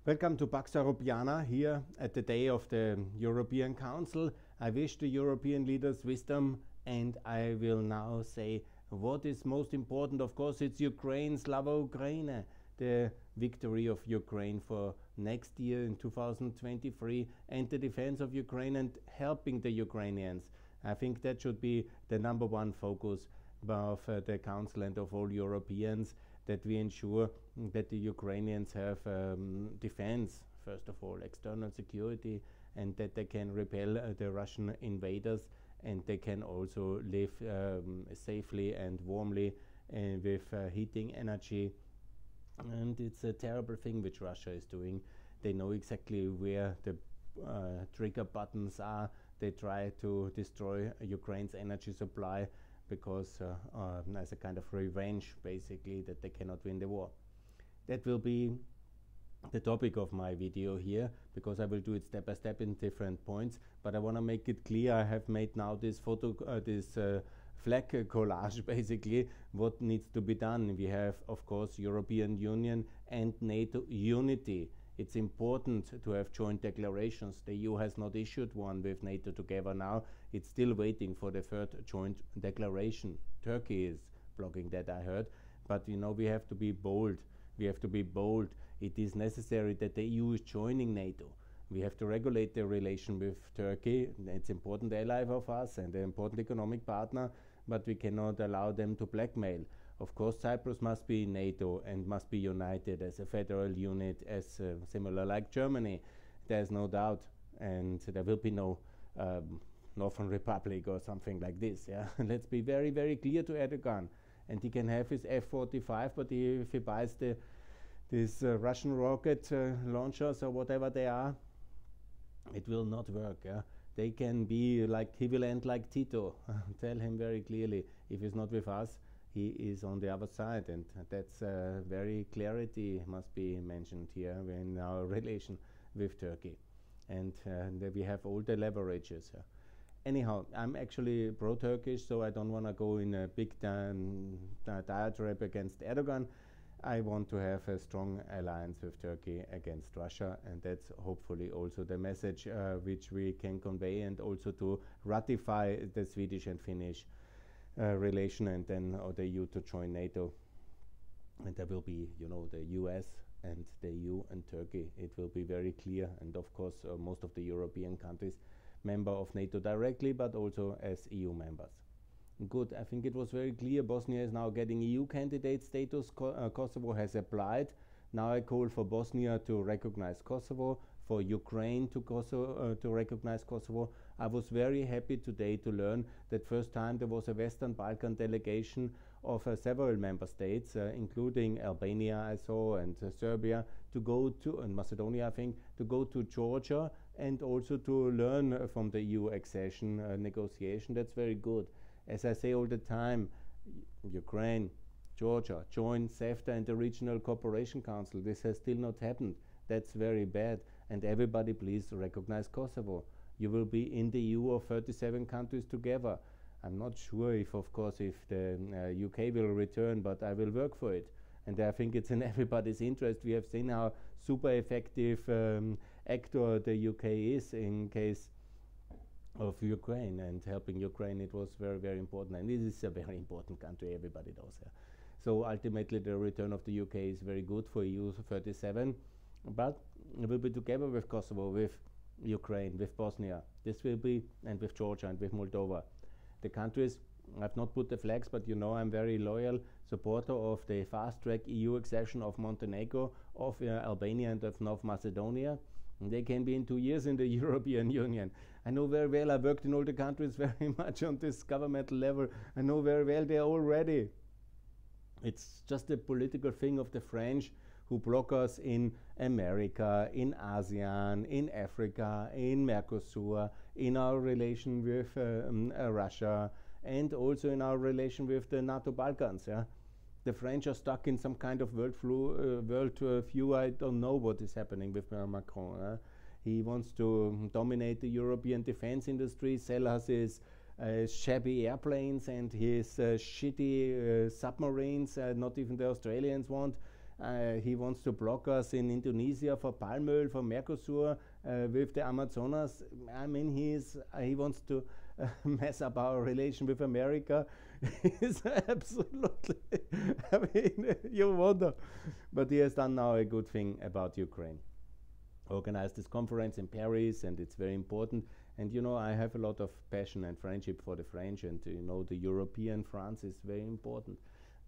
Welcome to Pax Europeana here at the day of the European Council. I wish the European leaders wisdom, and I will now say what is most important. Of course, it's Ukraine, Slava Ukraine, the victory of Ukraine for next year in 2023, and the defense of Ukraine and helping the Ukrainians. I think that should be the number one focus of the Council and of all Europeans, that we ensure that the Ukrainians have defense, first of all, external security, and that they can repel the Russian invaders, and they can also live safely and warmly with heating energy. And it's a terrible thing which Russia is doing. They know exactly where the trigger buttons are. They try to destroy Ukraine's energy supply, because as a kind of revenge, basically, that they cannot win the war. That will be the topic of my video here, because I will do it step by step in different points. But I want to make it clear, I have made now this flag collage, basically, what needs to be done. We have, of course, European Union and NATO unity. It's important to have joint declarations. The EU has not issued one with NATO together now. It's still waiting for the third joint declaration. Turkey is blocking that, I heard. But you know, we have to be bold. We have to be bold. It is necessary that the EU is joining NATO. We have to regulate the relation with Turkey. It's an important ally of us and an important economic partner, but we cannot allow them to blackmail. Of course, Cyprus must be in NATO and must be united as a federal unit, as similar like Germany. There's no doubt. And there will be no Northern Republic or something like this. Yeah? Let's be very, very clear to Erdogan. And he can have his F-45, but if he buys these Russian rocket launchers or whatever they are, it will not work. Yeah? They can be like, he will end like Tito. Tell him very clearly, if he's not with us, he is on the other side, and that's very clarity must be mentioned here in our relation with Turkey. And we have all the leverages. Anyhow, I'm actually pro-Turkish, so I don't want to go in a big diatribe against Erdogan. I want to have a strong alliance with Turkey against Russia, and that's hopefully also the message which we can convey, and also to ratify the Swedish and Finnish relation, and then the EU to join NATO. And there will be, you know, the US and the EU and Turkey. It will be very clear, and of course most of the European countries member of NATO directly, but also as EU members. Good, I think it was very clear. Bosnia is now getting EU candidate status. Kosovo has applied. Now I call for Bosnia to recognize Kosovo, for Ukraine to recognize Kosovo. I was very happy today to learn that first time there was a Western Balkan delegation of several member states, including Albania, I saw, and Serbia, to go to, and Macedonia, I think, to go to Georgia and also to learn from the EU accession negotiation. That's very good. As I say all the time, Ukraine, Georgia, join CEFTA and the Regional Cooperation Council. This has still not happened. That's very bad. And everybody, please recognize Kosovo. You will be in the EU of 37 countries together. I'm not sure if, of course, if the UK will return, but I will work for it. And I think it's in everybody's interest. We have seen how super effective actor the UK is in case of Ukraine, and helping Ukraine. It was very, very important. And this is a very important country, everybody knows. Yeah. So ultimately the return of the UK is very good for EU 37. But it will be together with Kosovo, with Ukraine, with Bosnia. This will be, and with Georgia and with Moldova. The countries, I've not put the flags, but you know I'm very loyal supporter of the fast-track EU accession of Montenegro, of Albania and of North Macedonia. And they can be in 2 years in the European Union. I know very well, I worked in all the countries very much on this governmental level. I know very well they're all ready. It's just a political thing of the French, who block us in America, in ASEAN, in Africa, in Mercosur, in our relation with Russia, and also in our relation with the NATO Balkans. Yeah? The French are stuck in some kind of world view. I don't know what is happening with Macron. He wants to dominate the European defense industry, sell us his shabby airplanes and his shitty submarines, not even the Australians want. He wants to block us in Indonesia for palm oil, for Mercosur, with the Amazonas. I mean, he wants to mess up our relation with America. He's absolutely, I mean, you wonder. But he has done now a good thing about Ukraine. Organized this conference in Paris, and it's very important. And you know, I have a lot of passion and friendship for the French, and you know, the European France is very important,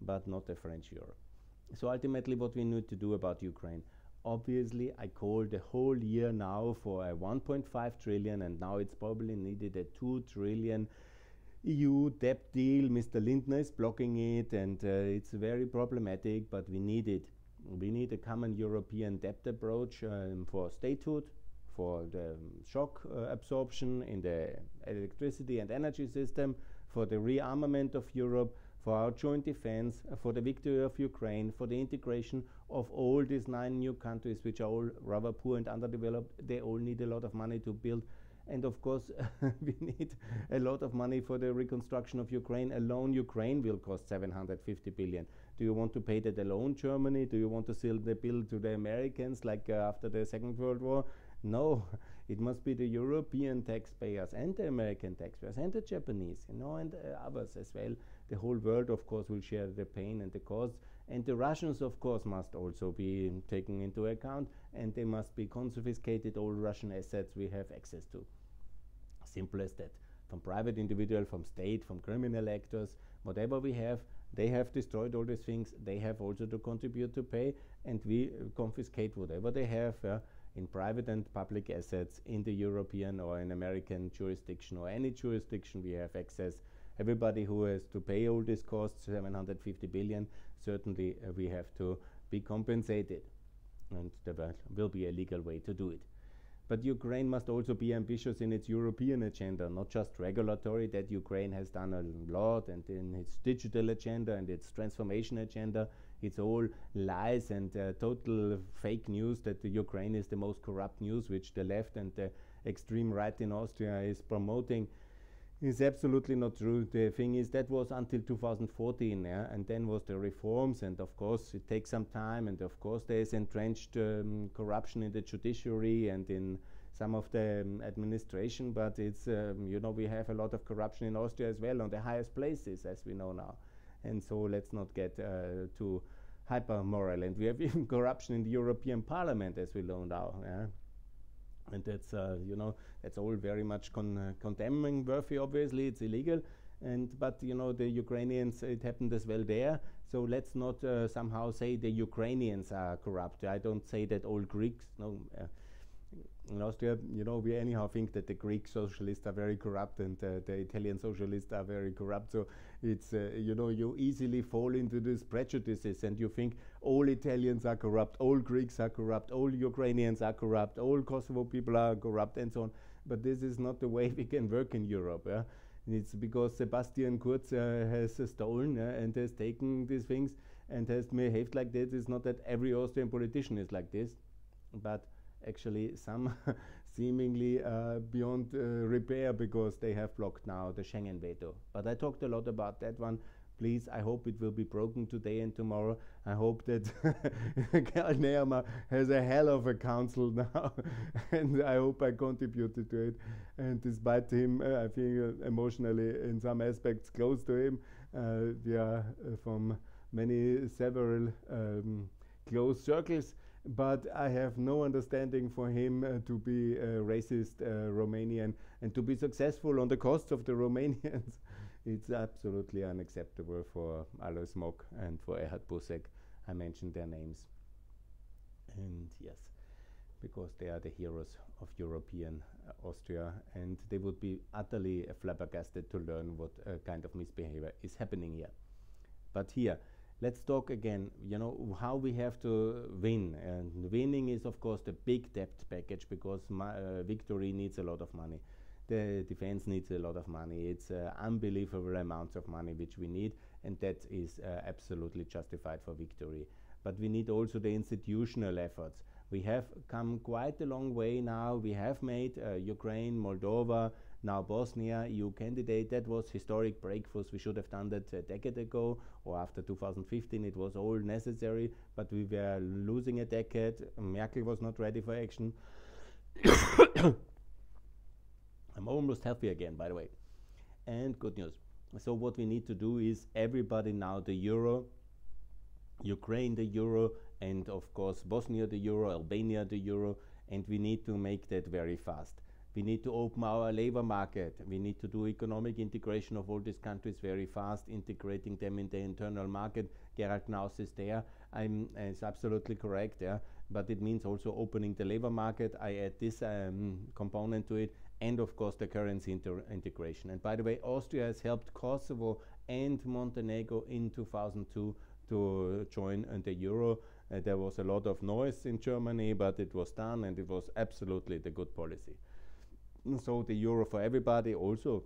but not the French Europe. So ultimately, what we need to do about Ukraine, obviously, I call the whole year now for a 1.5 trillion, and now it's probably needed a 2 trillion EU debt deal. Mr. Lindner is blocking it, and it's very problematic, but we need it. We need a common European debt approach for statehood, for the shock absorption in the electricity and energy system, for the rearmament of Europe, for our joint defense, for the victory of Ukraine, for the integration of all these 9 new countries, which are all rather poor and underdeveloped. They all need a lot of money to build. And of course, we need a lot of money for the reconstruction of Ukraine. Alone, Ukraine will cost 750 billion. Do you want to pay that alone, Germany? Do you want to sell the bill to the Americans like after the Second World War? No, it must be the European taxpayers and the American taxpayers and the Japanese, you know, and others as well. The whole world, of course, will share the pain and the cost. And the Russians, of course, must also be taken into account, and they must be confiscated, all Russian assets we have access to. Simple as that. From private individual, from state, from criminal actors, whatever we have, they have destroyed all these things. They have also to contribute to pay, and we confiscate whatever they have in private and public assets in the European or in American jurisdiction or any jurisdiction we have access. Everybody who has to pay all these costs, 750 billion, certainly we have to be compensated. And there will be a legal way to do it. But Ukraine must also be ambitious in its European agenda, not just regulatory, that Ukraine has done a lot, and in its digital agenda and its transformation agenda. It's all lies and total fake news that the Ukraine is the most corrupt news, which the left and the extreme right in Austria is promoting. Is absolutely not true. The thing is, that was until 2014, yeah? And then was the reforms, and of course it takes some time, and of course there is entrenched corruption in the judiciary and in some of the administration, but it's, you know, we have a lot of corruption in Austria as well on the highest places, as we know now. And so let's not get too hyper-moral. And we have even corruption in the European Parliament, as we know now. Yeah? And that's, you know, that's all very much condemning worthy, obviously, it's illegal. But, you know, the Ukrainians, it happened as well there. So let's not somehow say the Ukrainians are corrupt. I don't say that all Greeks, no. In Austria, you know, we anyhow think that the Greek socialists are very corrupt and the Italian socialists are very corrupt. So it's, you know, you easily fall into these prejudices and you think all Italians are corrupt, all Greeks are corrupt, all Ukrainians are corrupt, all Kosovo people are corrupt, and so on. But this is not the way we can work in Europe. Yeah? It's because Sebastian Kurz has stolen and has taken these things and has behaved like this. It's not that every Austrian politician is like this, but actually some seemingly beyond repair, because they have blocked now the Schengen veto. But I talked a lot about that one. Please, I hope it will be broken today and tomorrow. I hope that Karl Nehammer has a hell of a council now, and I hope I contributed to it. And despite him, I feel emotionally in some aspects close to him. We are from several close circles. But I have no understanding for him to be a racist Romanian and to be successful on the cost of the Romanians. It's absolutely unacceptable for Alois Mock and for Erhard Busek. I mentioned their names. And yes, because they are the heroes of European Austria, and they would be utterly flabbergasted to learn what kind of misbehavior is happening here. But here, let's talk again, you know, how we have to win. And winning is, of course, the big debt package, because victory needs a lot of money. The defense needs a lot of money. It's unbelievable amounts of money which we need, and that is absolutely justified for victory. But we need also the institutional efforts. We have come quite a long way now. We have made Ukraine, Moldova, now Bosnia, EU candidate. That was historic breakthroughs. We should have done that a decade ago, or after 2015. It was all necessary, but we were losing a decade. Merkel was not ready for action. I'm almost healthy again, by the way. And good news. So what we need to do is everybody now the euro, Ukraine the euro, and of course Bosnia the euro, Albania the euro, and we need to make that very fast. We need to open our labor market. We need to do economic integration of all these countries very fast, integrating them in the internal market. Gerald Knaus is there. It's absolutely correct, yeah. But it means also opening the labor market. I add this component to it, and of course the currency integration. And by the way, Austria has helped Kosovo and Montenegro in 2002 to join the euro. There was a lot of noise in Germany, but it was done, and it was absolutely the good policy. So the euro for everybody, also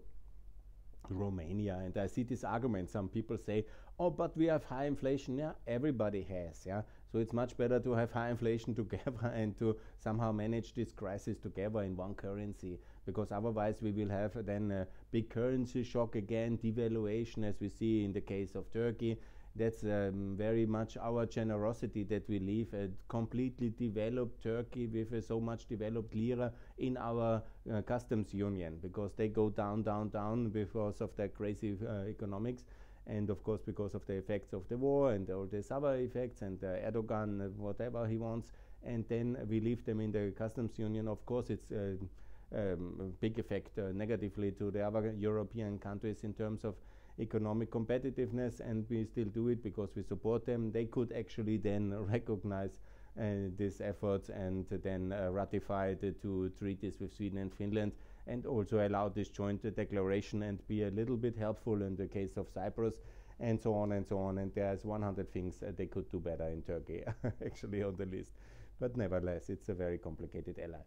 Romania. And I see this argument. Some people say, oh, but we have high inflation. Yeah, everybody has. Yeah, so it's much better to have high inflation together and to somehow manage this crisis together in one currency, because otherwise we will have then a big currency shock again, devaluation, as we see in the case of Turkey. That's very much our generosity that we leave a completely developed Turkey with so much developed lira in our customs union, because they go down, down, down because of their crazy economics, and of course because of the effects of the war and all these other effects, and Erdogan, whatever he wants, and then we leave them in the customs union. Of course it's a big effect negatively to the other European countries in terms of economic competitiveness, and we still do it because we support them. They could actually then recognize these efforts and then ratify the two treaties with Sweden and Finland, and also allow this joint declaration and be a little bit helpful in the case of Cyprus, and so on and so on. And there's 100 things they could do better in Turkey actually on the list, but nevertheless it's a very complicated ally.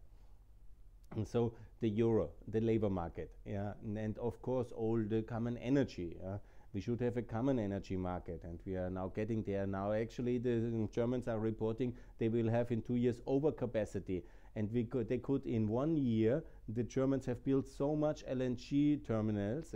And so the euro, the labor market, yeah, and of course all the common energy. We should have a common energy market, and we are now getting there. Now actually the Germans are reporting they will have in 2 years overcapacity, and they could in 1 year, the Germans have built so much LNG terminals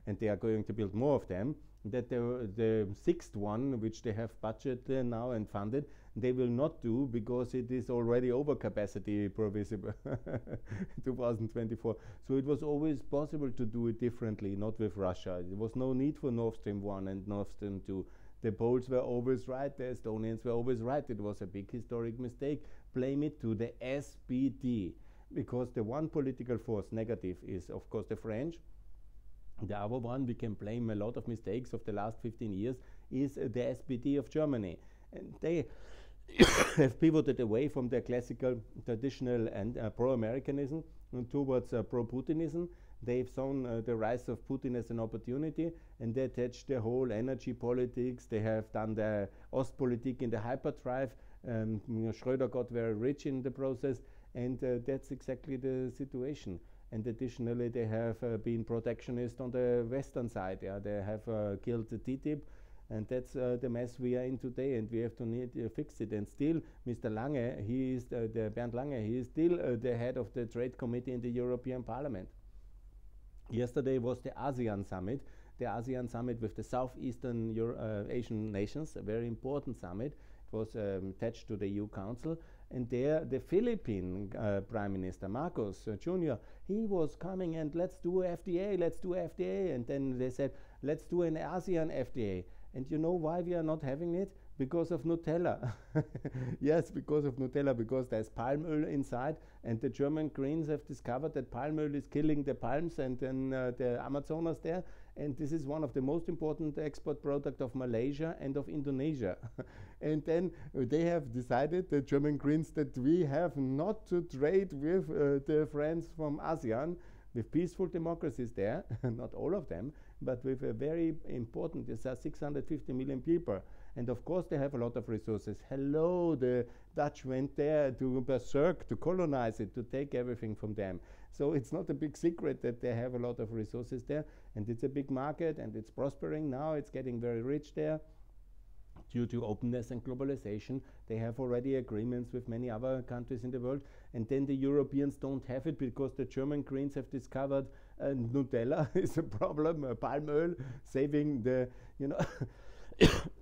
and they are going to build more of them, that the sixth one, which they have budgeted now and funded, they will not do because it is already overcapacity previsible 2024. So it was always possible to do it differently, not with Russia. There was no need for Nord Stream 1 and Nord Stream 2. The Poles were always right, the Estonians were always right. It was a big historic mistake. Blame it to the SPD, because the one political force negative is, of course, the French. The other one we can blame a lot of mistakes of the last 15 years is the SPD of Germany. And they have pivoted away from their classical, traditional and pro-Americanism towards pro-Putinism. They've seen the rise of Putin as an opportunity, and they attached their whole energy politics. They have done the Ostpolitik in the hyperdrive. Schröder got very rich in the process, and that's exactly the situation. And additionally, they have been protectionist on the western side. Yeah, they have killed the TTIP, and that's the mess we are in today, and we have to fix it. And still, Mr. Lange, he is the Bernd Lange, he is still the head of the Trade Committee in the European Parliament. Yesterday was the ASEAN summit with the Southeastern Asian nations, a very important summit. It was attached to the EU Council, and there the Philippine Prime Minister Marcos Jr., he was coming and let's do FTA, and then they said let's do an ASEAN FTA. And you know why we are not having it? Because of Nutella. Yes, because of Nutella, because there's palm oil inside, and the German Greens have discovered that palm oil is killing the palms and then the Amazonas there, and this is one of the most important export products of Malaysia and of Indonesia. And then they have decided, the German Greens, that we have not to trade with the friends from ASEAN, with peaceful democracies there, not all of them, but with a very important, there are 650 million people. And of course they have a lot of resources. Hello, the Dutch went there to berserk, to colonize it, to take everything from them. So it's not a big secret that they have a lot of resources there, and it's a big market, and it's prospering now, it's getting very rich there. due to openness and globalization. They have already agreements with many other countries in the world, and then the Europeans don't have it because the German Greens have discovered Nutella is a problem, palm oil, saving the, you know,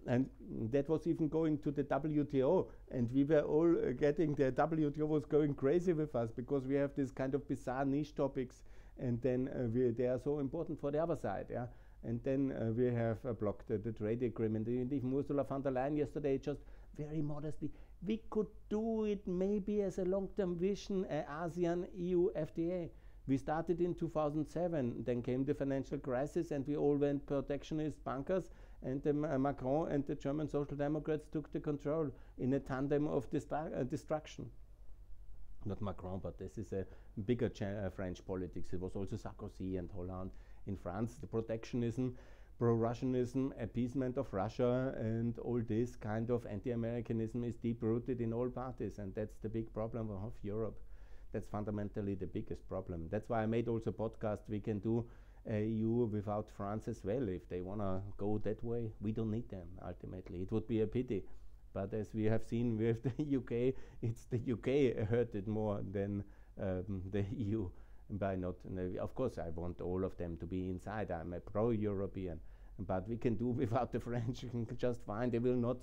and that was even going to the WTO, and we were all getting, the WTO was going crazy with us because we have this kind of bizarre niche topics, and then they are so important for the other side, yeah. And then we have blocked the trade agreement. And even Ursula von der Leyen yesterday, just very modestly, we could do it maybe as a long-term vision, ASEAN EU FTA. We started in 2007, then came the financial crisis, and we all went protectionist bankers, and Macron and the German Social Democrats took the control in a tandem of destruction. Not Macron, but this is a bigger French politics. It was also Sarkozy and Hollande. In France, the protectionism, pro-Russianism, appeasement of Russia, and all this kind of anti-Americanism is deep-rooted in all parties, and that's the big problem of Europe. That's fundamentally the biggest problem. That's why I made also a podcast. We can do EU without France as well. If they want to go that way, we don't need them, ultimately. It would be a pity. But as we have seen with the UK, it's the UK hurt it more than the EU. By not, of course, I want all of them to be inside. I'm a pro-European, but we can do without the French just fine. They will not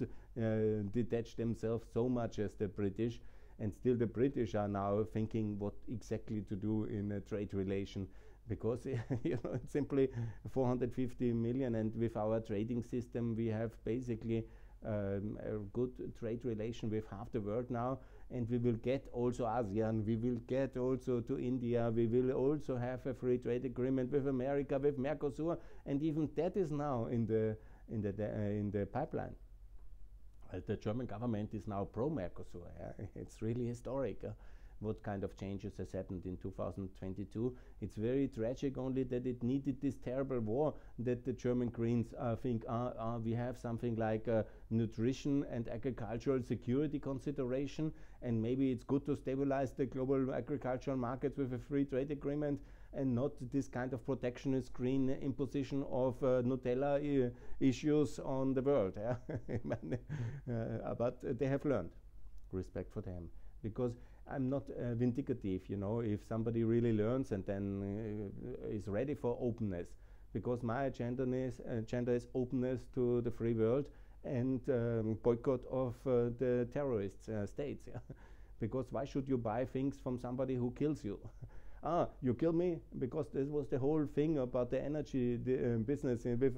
detach themselves so much as the British, and still the British are now thinking what exactly to do in a trade relation, because you know, it's simply 450 million, and with our trading system, we have basically a good trade relation with half the world now. And we will get also ASEAN, we will get also to India, we will also have a free trade agreement with America, with Mercosur, and even that is now in the pipeline. The German government is now pro-Mercosur. It's really historic. What kind of changes has happened in 2022. It's very tragic only that it needed this terrible war that the German Greens think we have something like nutrition and agricultural security consideration, and maybe it's good to stabilize the global agricultural markets with a free trade agreement and not this kind of protectionist green imposition of Nutella issues on the world. But they have learned. Respect for them. Because I'm not vindicative, you know, if somebody really learns and then is ready for openness, because my agenda is openness to the free world and boycott of the terrorist states. Yeah? Because why should you buy things from somebody who kills you? You kill me, because this was the whole thing about the energy business with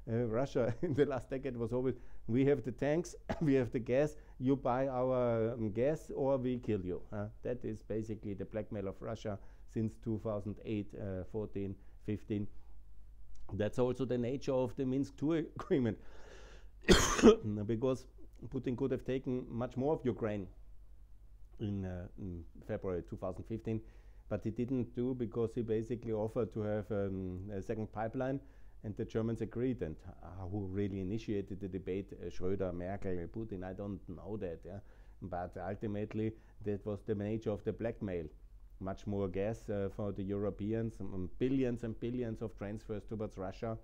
Russia in the last decade was always, we have the tanks, we have the gas, you buy our gas or we kill you. That is basically the blackmail of Russia since 2008, 14, 15. That's also the nature of the Minsk II agreement, because Putin could have taken much more of Ukraine in February 2015. But he didn't do, because he basically offered to have a second pipeline, and the Germans agreed. And who really initiated the debate? Schröder, Merkel, Putin, I don't know that. Yeah? But ultimately, that was the nature of the blackmail. Much more gas for the Europeans, billions and billions of transfers towards Russia,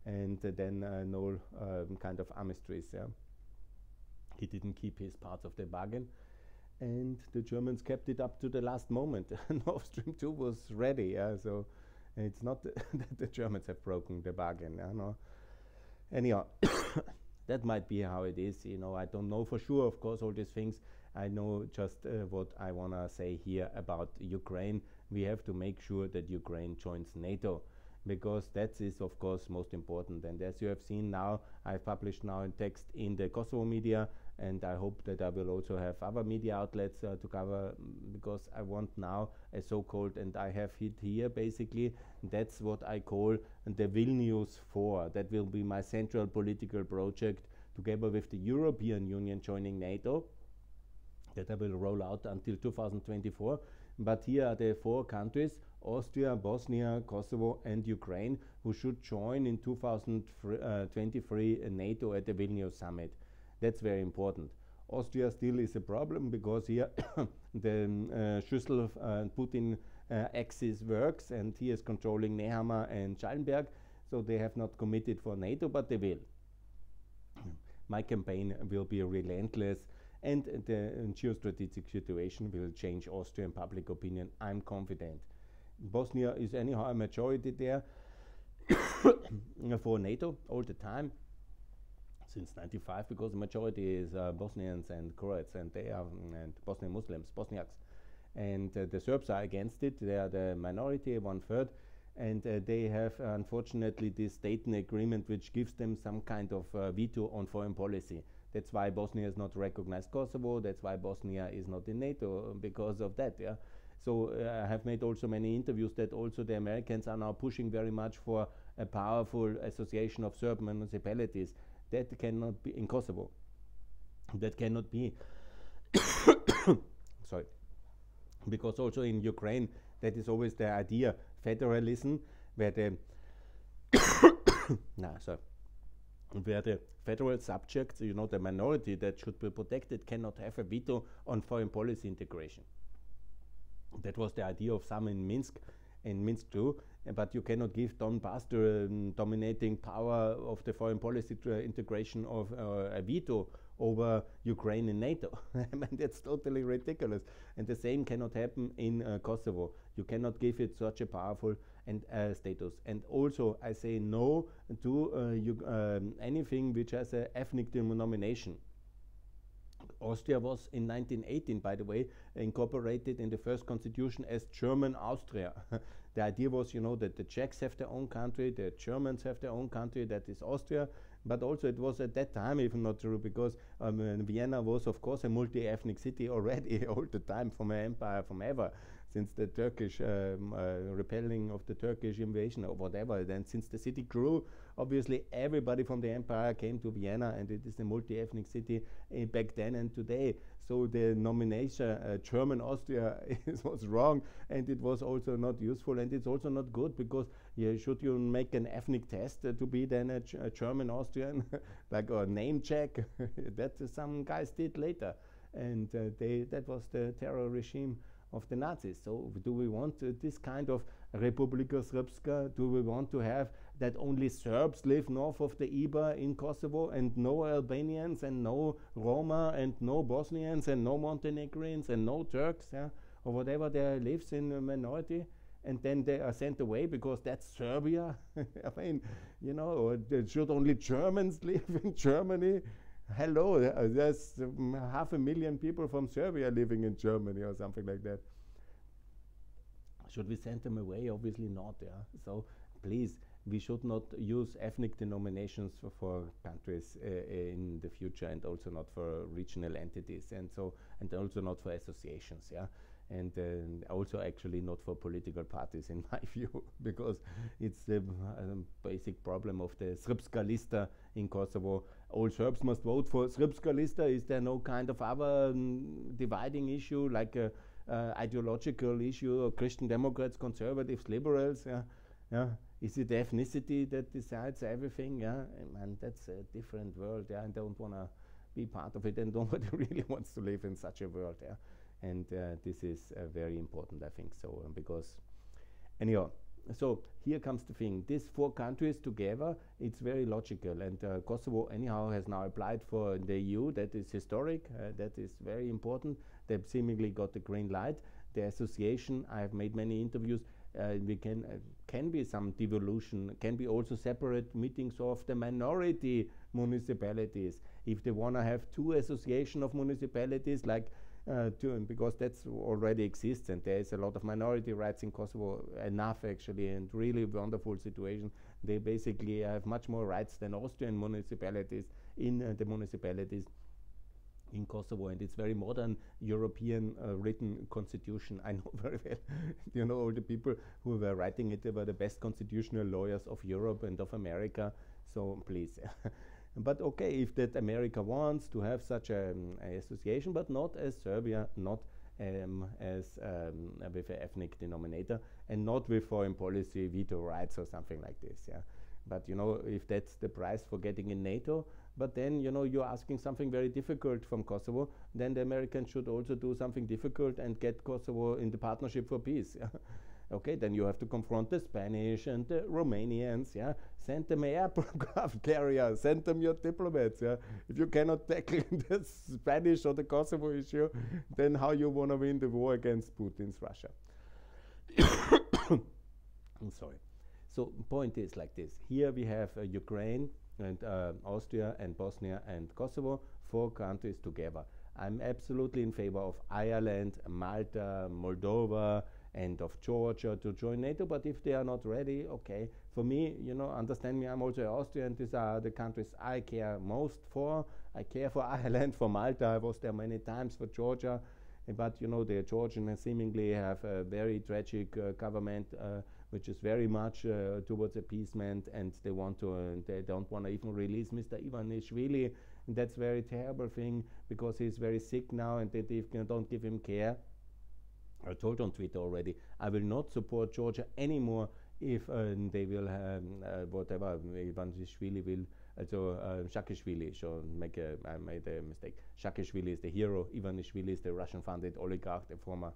and then no kind of armistice. Yeah? He didn't keep his part of the bargain. And the Germans kept it up to the last moment. Nord Stream 2 was ready, so it's not that the Germans have broken the bargain. No. Anyhow, that might be how it is. You know, I don't know for sure, of course, all these things. I know just what I want to say here about Ukraine. We have to make sure that Ukraine joins NATO, because that is, of course, most important. And as you have seen now, I've published now in text in the Kosovo media, and I hope that I will also have other media outlets to cover, because I want now a so-called, and I have it here basically, that's what I call the Vilnius 4. That will be my central political project, together with the European Union joining NATO, that I will roll out until 2024. But here are the 4 countries, Austria, Bosnia, Kosovo and Ukraine, who should join in 2023 NATO at the Vilnius summit. That's very important. Austria still is a problem, because here the Schüssel Putin axis works, and he is controlling Nehammer and Schallenberg, so they have not committed for NATO, but they will. my campaign will be relentless, and the geostrategic situation will change Austrian public opinion. I'm confident. Bosnia is anyhow a majority there for NATO all the time since 95, because the majority is Bosnians and Croats, and they are and Bosnian Muslims, Bosniaks, and the Serbs are against it. They are the minority, 1/3, and they have unfortunately this Dayton agreement, which gives them some kind of veto on foreign policy. That's why Bosnia has not recognized Kosovo. That's why Bosnia is not in NATO, because of that. Yeah. So I have made also many interviews that also the Americans are now pushing very much for a powerful association of Serb municipalities. That cannot be in Kosovo. That cannot be. Sorry. Because also in Ukraine, that is always the idea, federalism, where the where the federal subjects, you know, the minority that should be protected, cannot have a veto on foreign policy integration. That was the idea of some in Minsk, and Minsk too, but you cannot give Donbass the dominating power of the foreign policy integration of a veto over Ukraine in NATO. I mean, that's totally ridiculous. And the same cannot happen in Kosovo. You cannot give it such a powerful status. And also, I say no to anything which has an ethnic denomination. Austria was in 1918, by the way, incorporated in the first constitution as German Austria. The idea was, you know, that the Czechs have their own country, the Germans have their own country, that is Austria. But also it was at that time even not true, because Vienna was, of course, a multi-ethnic city already all the time, from an empire, from ever, since the Turkish repelling of the Turkish invasion or whatever. Then since the city grew, obviously everybody from the empire came to Vienna, and it is a multi-ethnic city back then and today. So the nomination German Austria was wrong, and it was also not useful, and it's also not good, because should you make an ethnic test to be then a German Austrian, like a name check, that some guys did later, and that was the terror regime of the Nazis. So do we want this kind of Republika Srpska? Do we want to have that only Serbs live north of the Iber in Kosovo, and no Albanians, and no Roma, and no Bosnians, and no Montenegrins, and no Turks, yeah, or whatever there lives in a minority, and then they are sent away because that's Serbia? I mean, you know, or should only Germans live in Germany? Hello, there's 500,000 people from Serbia living in Germany or something like that. Should we send them away? Obviously not, yeah. So please, we should not use ethnic denominations for countries in the future, and also not for regional entities, and also not for associations, yeah. And also actually not for political parties, in my view, because it's the basic problem of the Srpska lista in Kosovo. All Serbs must vote for Srpska lista. Is there no kind of other dividing issue, like a ideological issue, or Christian Democrats, conservatives, liberals? Yeah. Is it ethnicity that decides everything? Yeah, and that's a different world. Yeah, I don't want to be part of it, and nobody really wants to live in such a world. Yeah. And this is very important, I think so, because anyhow, so here comes the thing. These 4 countries together, it's very logical, and Kosovo anyhow has now applied for the EU. That is historic, that is very important. They've seemingly got the green light. The association, I have made many interviews, we can be some devolution, can be also separate meetings of the minority municipalities. If they want to have 2 association of municipalities, like because that's already exists, and there is a lot of minority rights in Kosovo, enough actually, and really wonderful situation. They basically have much more rights than Austrian municipalities in the municipalities in Kosovo, and it's very modern European written constitution. I know very well, you know, all the people who were writing it, they were the best constitutional lawyers of Europe and of America, so please. But okay, if that America wants to have such an association, but not as Serbia, not as with an ethnic denominator, and not with foreign policy veto rights or something like this. Yeah, but you know, if that's the price for getting in NATO, but then you know you're asking something very difficult from Kosovo, then the Americans should also do something difficult and get Kosovo in the Partnership for Peace. Yeah? Okay, then you have to confront the Spanish and the Romanians, yeah. Send them aircraft carrier, send them your diplomats, yeah. If you cannot tackle the Spanish or the Kosovo issue, then how you want to win the war against Putin's Russia? I'm sorry. So point is like this. Here we have Ukraine and Austria and Bosnia and Kosovo, 4 countries together. I'm absolutely in favor of Ireland, Malta, Moldova, and of Georgia to join NATO, but if they are not ready, okay. For me, you know, understand me, I'm also Austrian. These are the countries I care most for. I care for Ireland, for Malta. I was there many times, for Georgia. But, you know, the Georgians seemingly have a very tragic government, which is very much towards appeasement, and they want to, they don't want to even release Mr. Ivanishvili. And that's a very terrible thing, because he's very sick now, and they don't give him care. I told on Twitter already, I will not support Georgia anymore if they will whatever Ivanishvili will. So Saakashvili, so I made a mistake. Saakashvili is the hero. Ivanishvili is the Russian-funded oligarch, the former.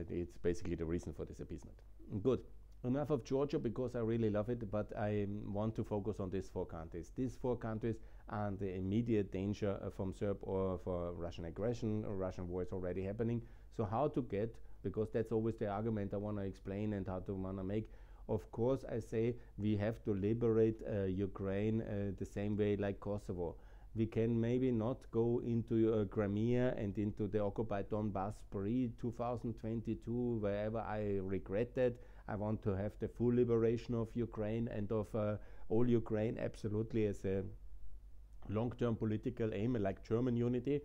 It's basically the reason for this appeasement. Good. Enough of Georgia, because I really love it, but I want to focus on these 4 countries. These 4 countries are the immediate danger from Serb or for Russian aggression. Russian war is already happening. So how to get, because that's always the argument I want to explain and how to want to make. Of course, I say we have to liberate Ukraine the same way like Kosovo. We can maybe not go into Crimea and into the occupied Donbass pre-2022, wherever I regret that. I want to have the full liberation of Ukraine and of all Ukraine, absolutely, as a long-term political aim, like German unity.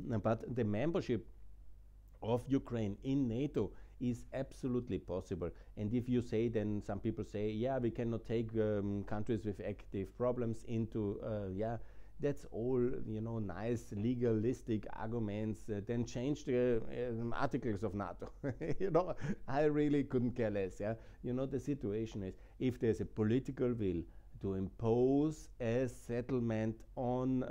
But the membership of Ukraine in NATO is absolutely possible. And if you say, then some people say, yeah, we cannot take countries with active problems into, yeah, that's all, you know, nice legalistic arguments. Then change the articles of NATO. You know, I really couldn't care less. Yeah, you know, the situation is, if there's a political will to impose a settlement on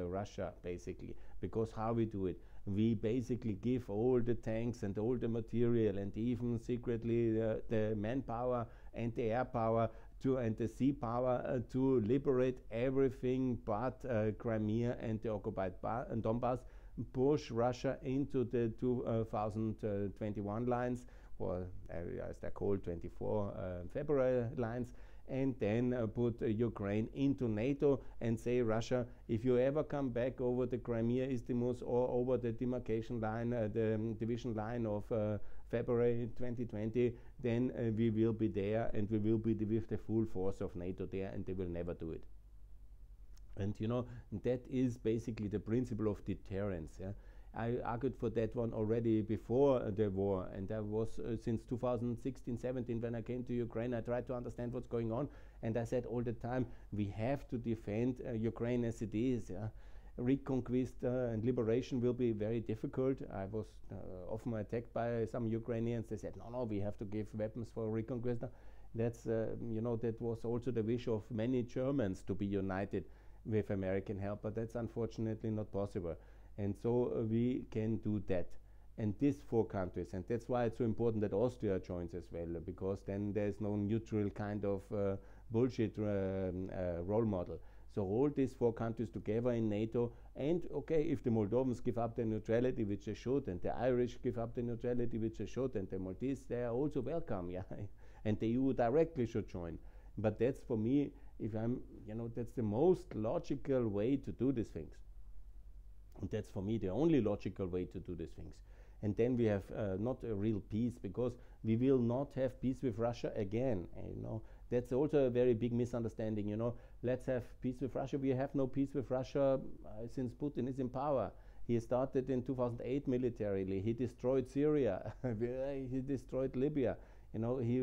Russia, basically, because how we do it, we basically give all the tanks and all the material and even secretly the manpower and the air power and the sea power to liberate everything but Crimea and the occupied Donbass, push Russia into the 2021 lines, or as they're called, 24 February lines, and then put Ukraine into NATO and say, Russia, if you ever come back over the Crimea Isthmus or over the demarcation line, the division line of February 2020, then we will be there, and we will be with the full force of NATO there, and they will never do it. And you know, that is basically the principle of deterrence. Yeah? I argued for that one already before the war, and I was since 2016-17 when I came to Ukraine. I tried to understand what's going on, and I said all the time, we have to defend Ukraine as it is. Yeah? Reconquest and liberation will be very difficult. I was often attacked by some Ukrainians. They said, no, we have to give weapons for reconquest. That's, you know, that was also the wish of many Germans, to be united with American help, but that's unfortunately not possible. And so we can do that. And these 4 countries, and that's why it's so important that Austria joins as well, because then there's no neutral kind of bullshit role model. So all these 4 countries together in NATO, and okay, if the Moldovans give up their neutrality, which they should, and the Irish give up their neutrality, which they should, and the Maltese, they are also welcome, yeah. And the EU directly should join. But that's, for me, if I'm, you know, that's the most logical way to do these things. And that's, for me, the only logical way to do these things. And then we have not a real peace, because we will not have peace with Russia again. You know, that's also a very big misunderstanding. You know, let's have peace with Russia. We have no peace with Russia since Putin is in power. He started in 2008 militarily. He destroyed Syria. He destroyed Libya. You know, he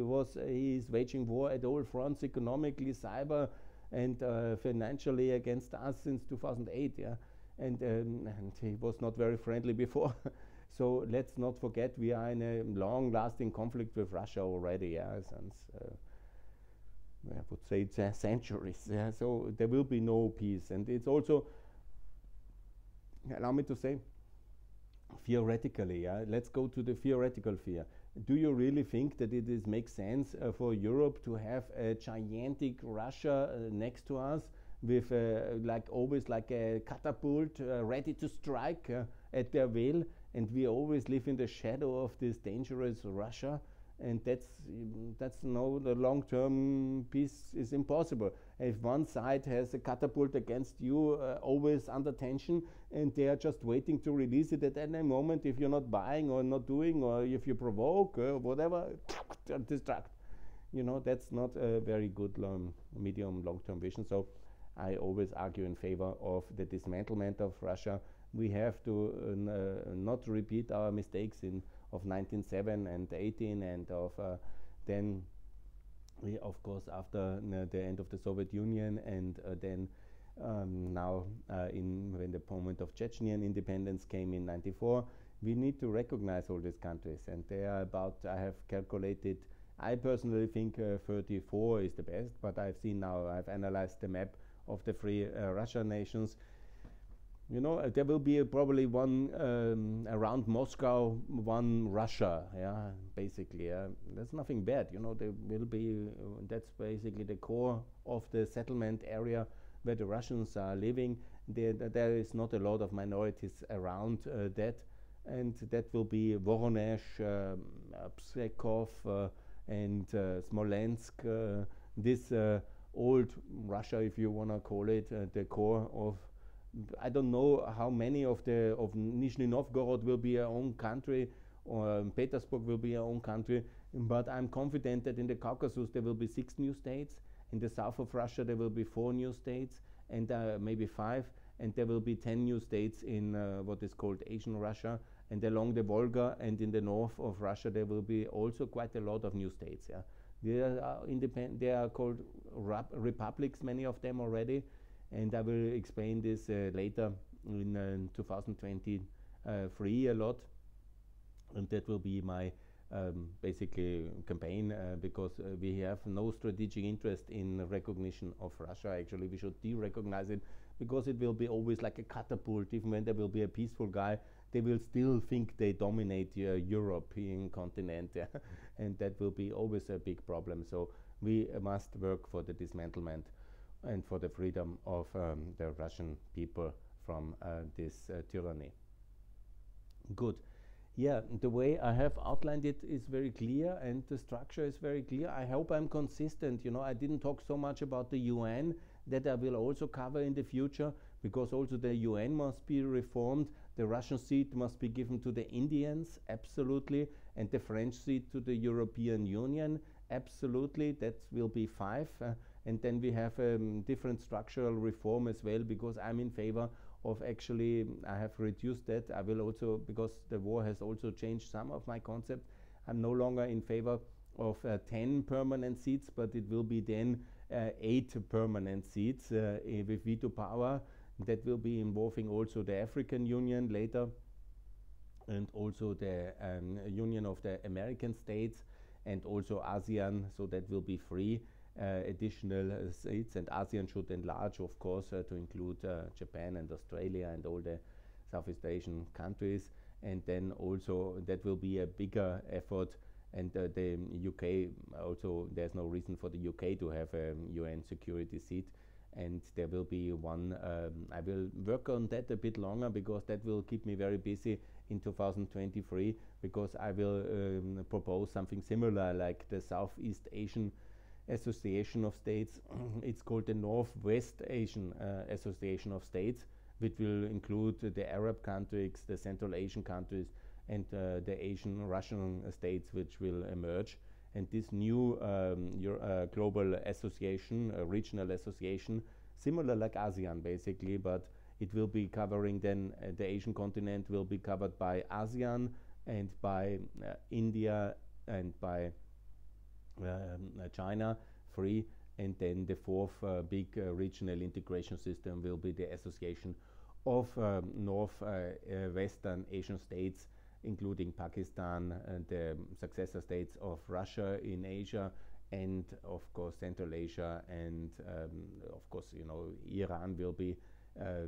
is waging war at all fronts, economically, cyber, and financially against us since 2008. Yeah. And he was not very friendly before. So let's not forget, we are in a long-lasting conflict with Russia already, yeah, since I would say it's centuries. Yeah, so there will be no peace. And it's also, allow me to say, theoretically, yeah, let's go to the theoretical fear. Do you really think that makes sense for Europe to have a gigantic Russia next to us with like always like a catapult ready to strike at their will, and we always live in the shadow of this dangerous Russia? And that's no, the long-term peace is impossible. If one side has a catapult against you, always under tension, and they are just waiting to release it at any moment, if you're not buying or not doing, or if you provoke or whatever, distract. You know, that's not a very good medium long-term vision. So I always argue in favor of the dismantlement of Russia. We have to not repeat our mistakes of 1907 and 18, and of then of course after the end of the Soviet Union, and then now when the moment of Chechenian independence came in 94, we need to recognize all these countries, and they are about, I have calculated, I personally think 34 is the best, but I've seen now, I've analyzed the map of the three Russian nations. You know, there will be probably one around Moscow, one Russia, yeah, basically. That's nothing bad, you know, there will be, that's basically the core of the settlement area where the Russians are living. There is not a lot of minorities around that, and that will be Voronezh, Pskov, and Smolensk, this old Russia, if you want to call it, the core of, I don't know how many of Nizhny Novgorod will be our own country, or Petersburg will be our own country, but I'm confident that in the Caucasus there will be 6 new states, in the south of Russia there will be 4 new states, and maybe 5, and there will be 10 new states in what is called Asian Russia, and along the Volga and in the north of Russia there will be also quite a lot of new states. Yeah, they are independent. They are called republics, many of them already. And I will explain this later in 2023 a lot, and that will be my basically campaign, because we have no strategic interest in recognition of Russia. Actually, we should de-recognize it, because it will be always like a catapult. Even when there will be a peaceful guy, they will still think they dominate European continent, yeah? And that will be always a big problem. So we must work for the dismantlement and for the freedom of the Russian people from this tyranny. Good. Yeah, the way I have outlined it is very clear, and the structure is very clear. I hope I'm consistent. You know, I didn't talk so much about the UN, that I will also cover in the future, because also the UN must be reformed. The Russian seat must be given to the Indians, absolutely, and the French seat to the European Union, absolutely. That will be 5. And then we have different structural reform as well, because I'm in favor of, actually, I have reduced that. I will also, because the war has also changed some of my concept, I'm no longer in favor of 10 permanent seats, but it will be then 8 permanent seats with veto power. That will be involving also the African Union later, and also the Union of the American States, and also ASEAN, so that will be 3 additional seats, and ASEAN should enlarge, of course, to include Japan and Australia and all the Southeast Asian countries, and then also that will be a bigger effort. And the UK also, there's no reason for the UK to have a UN security seat, and there will be one. I will work on that a bit longer, because that will keep me very busy in 2023, because I will propose something similar like the Southeast Asian Association of States. It's called the Northwest Asian Association of States, which will include the Arab countries, the Central Asian countries, and the Asian Russian states, which will emerge. And this new global association, regional association, similar like ASEAN basically, but it will be covering then the Asian continent will be covered by ASEAN and by India and by China, 3, and then the 4th big regional integration system will be the association of Western Asian states, including Pakistan and the successor states of Russia in Asia, and of course Central Asia, and of course, you know, Iran will be a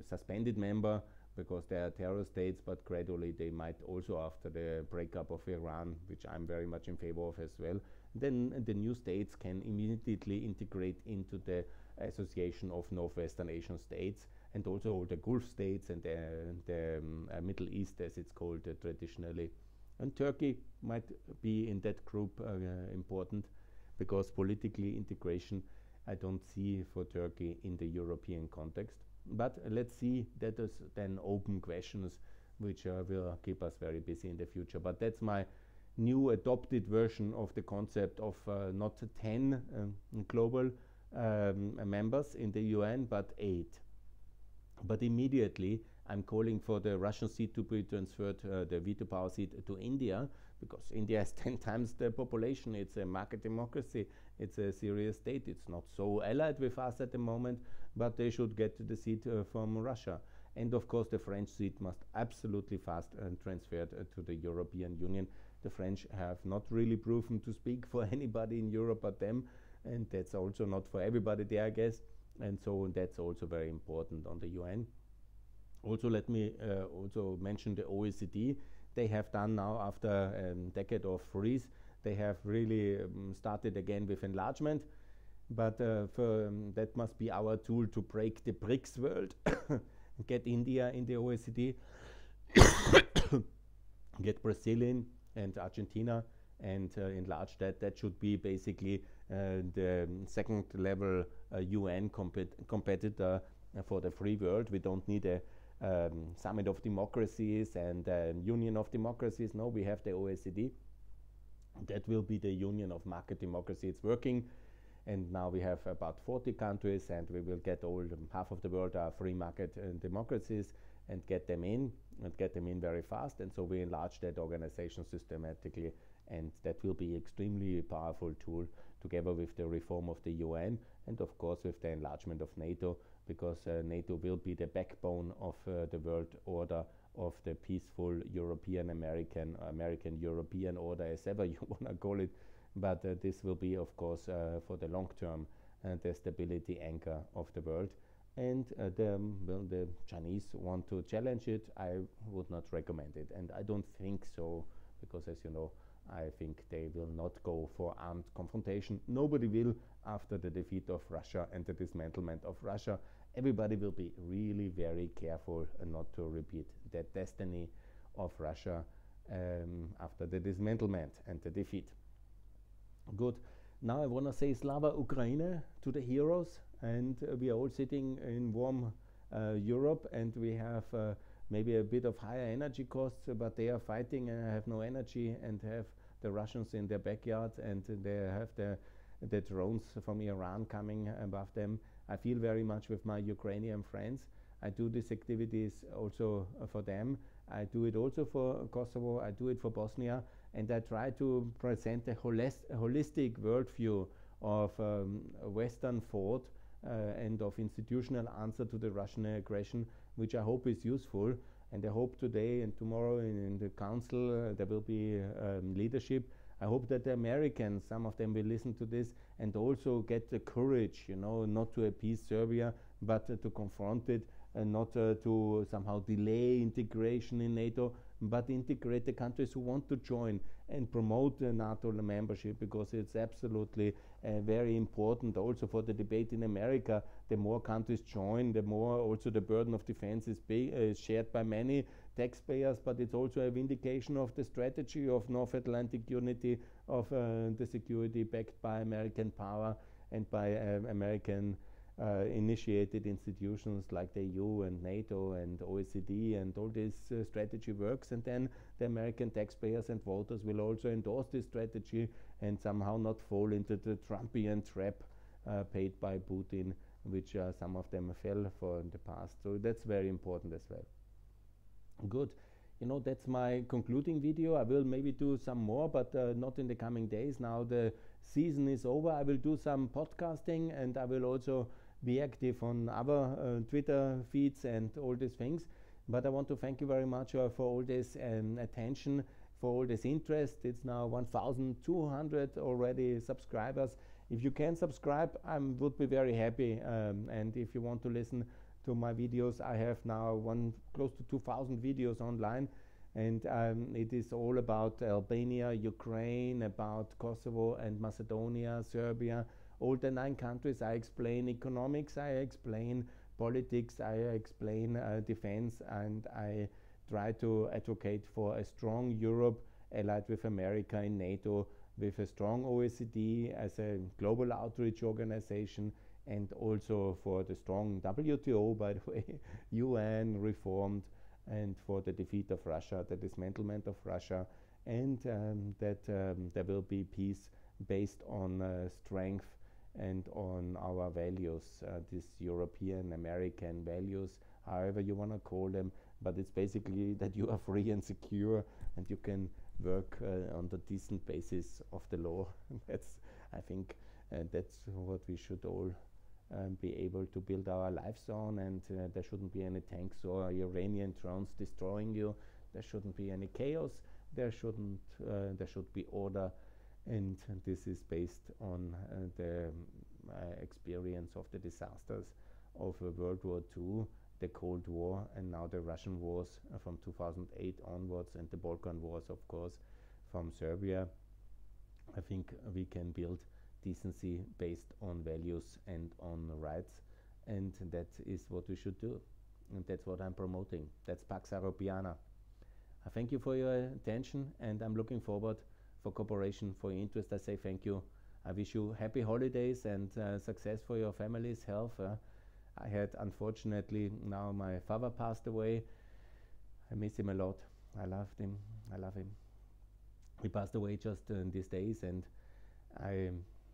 suspended member, because they are terror states, but gradually they might also, after the breakup of Iran, which I'm very much in favor of as well, then the new states can immediately integrate into the association of Northwestern Asian states, and also all the Gulf states and the Middle East, as it's called traditionally. And Turkey might be in that group important, because politically integration I don't see for Turkey in the European context. But let's see, that is then open questions which will keep us very busy in the future. But that's my new adopted version of the concept of not 10 global members in the UN, but 8. But immediately I'm calling for the Russian seat to be transferred, the veto power seat, to India, because India has 10 times the population. It's a market democracy. It's a serious state. It's not so allied with us at the moment, but they should get the seat from Russia. And of course, the French seat must absolutely fast transferred to the European Union. The French have not really proven to speak for anybody in Europe but them, and that's also not for everybody there, I guess. And so that's also very important on the UN. Also, let me also mention the OECD. They have done now, after a decade of freeze, they have really started again with enlargement. But that must be our tool to break the BRICS world, get India in the OECD, get Brazil in, and Argentina, and enlarge that. That should be basically the second level UN competitor for the free world. We don't need a summit of democracies and union of democracies. No, we have the OECD. That will be the union of market democracy. It's working, and now we have about 40 countries, and we will get half of the world are free market democracies, and get them in very fast. And so we enlarge that organization systematically, and that will be extremely powerful tool, together with the reform of the UN, and of course with the enlargement of NATO, because NATO will be the backbone of the world order, of the peaceful American-European order, as ever you want to call it. But this will be, of course, for the long term, the stability anchor of the world. And the Chinese want to challenge it. I would not recommend it, and I don't think so, because, as you know, I think they will not go for armed confrontation. Nobody will after the defeat of Russia and the dismantlement of Russia. Everybody will be really very careful not to repeat that destiny of Russia after the dismantlement and the defeat. Good. Now I want to say Slava Ukraine to the heroes, and we are all sitting in warm Europe, and we have maybe a bit of higher energy costs, but they are fighting and have no energy, and have the Russians in their backyard, and they have the drones from Iran coming above them. I feel very much with my Ukrainian friends. I do these activities also for them. I do it also for Kosovo. I do it for Bosnia, and I try to present a holistic worldview of Western thought and of institutional answer to the Russian aggression, which I hope is useful. And I hope today and tomorrow in the council there will be leadership. I hope that the Americans, some of them will listen to this and also get the courage, not to appease Serbia, but to confront it, and not to somehow delay integration in NATO, but integrate the countries who want to join and promote NATO membership, because it's absolutely very important also for the debate in America. The more countries join, the more also the burden of defense is shared by many taxpayers, but it's also a vindication of the strategy of North Atlantic unity, of the security backed by American power and by American initiated institutions like the EU and NATO and OECD, and all this strategy works. And then the American taxpayers and voters will also endorse this strategy and somehow not fall into the Trumpian trap paid by Putin, which some of them fell for in the past. So that's very important as well. Good. That's my concluding video. I will maybe do some more, but not in the coming days. Now the season is over. I will do some podcasting, and I will also be active on other Twitter feeds and all these things. But I want to thank you very much for all this attention, for all this interest. It's now 1,200 already subscribers. If you can subscribe, I would be very happy. And if you want to listen to my videos. I have now close to 2,000 videos online, and it is all about Albania, Ukraine, about Kosovo and Macedonia, Serbia, all the 9 countries. I explain economics, I explain politics, I explain defense, and I try to advocate for a strong Europe allied with America in NATO, with a strong OECD as a global outreach organization, and also for the strong WTO, by the way, UN reformed, and for the defeat of Russia, the dismantlement of Russia, and that there will be peace based on strength and on our values, these European American values, however you want to call them, but it's basically that you are free and secure and you can work on the decent basis of the law. I think that's what we should all be able to build our lives on, and there shouldn't be any tanks or Iranian drones destroying you. There shouldn't be any chaos. There should be order, and this is based on the experience of the disasters of World War II, the Cold War, and now the Russian wars from 2008 onwards, and the Balkan wars, of course, from Serbia. I think we can build decency based on values and on rights, and that is what we should do, and that's what I'm promoting. That's Pax Europiana. I thank you for your attention, and I'm looking forward for cooperation, for your interest. I say thank you. I wish you happy holidays and success for your family's health. I had, unfortunately, now my father passed away. I miss him a lot. I loved him. I love him. He passed away just in these days, and I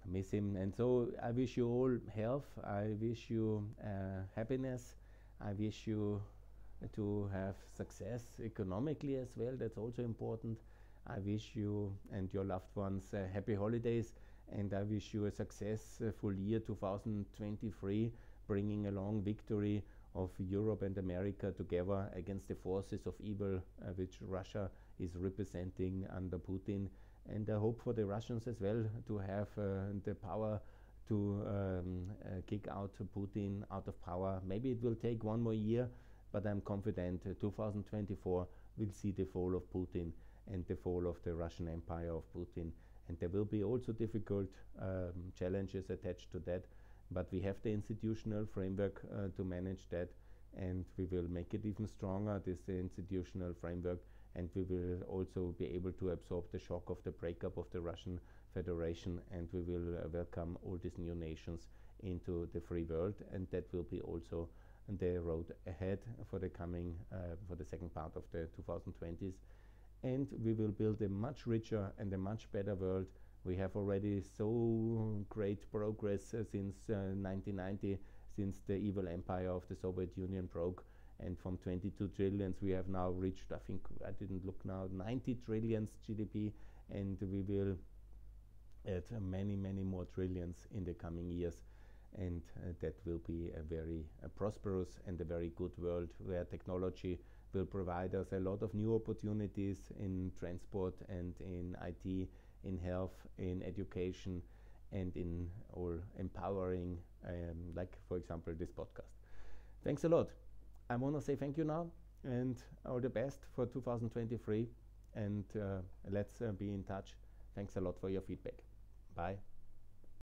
miss him. And so I wish you all health. I wish you happiness. I wish you to have success economically as well. That's also important. I wish you and your loved ones happy holidays, and I wish you a successful year 2023, bringing along victory of Europe and America together against the forces of evil which Russia is representing under Putin. And I hope for the Russians as well to have the power to kick out Putin out of power. Maybe it will take 1 more year, but I'm confident 2024 will see the fall of Putin and the fall of the Russian Empire of Putin. And there will be also difficult challenges attached to that, but we have the institutional framework to manage that, and we will make it even stronger, this institutional framework, and we will also be able to absorb the shock of the breakup of the Russian Federation, and we will welcome all these new nations into the free world, and that will be also the road ahead for the coming, for the second part of the 2020s. And we will build a much richer and a much better world. We have already so great progress since 1990, since the evil empire of the Soviet Union broke. And from 22 trillions, we have now reached, I think, I didn't look now, 90 trillions GDP, and we will add many, many more trillions in the coming years. And that will be a very prosperous and a very good world where technology will provide us a lot of new opportunities in transport and in IT, in health, in education, and in all empowering, like, for example, this podcast. Thanks a lot. I want to say thank you now, and all the best for 2023, and let's be in touch. Thanks a lot for your feedback. Bye.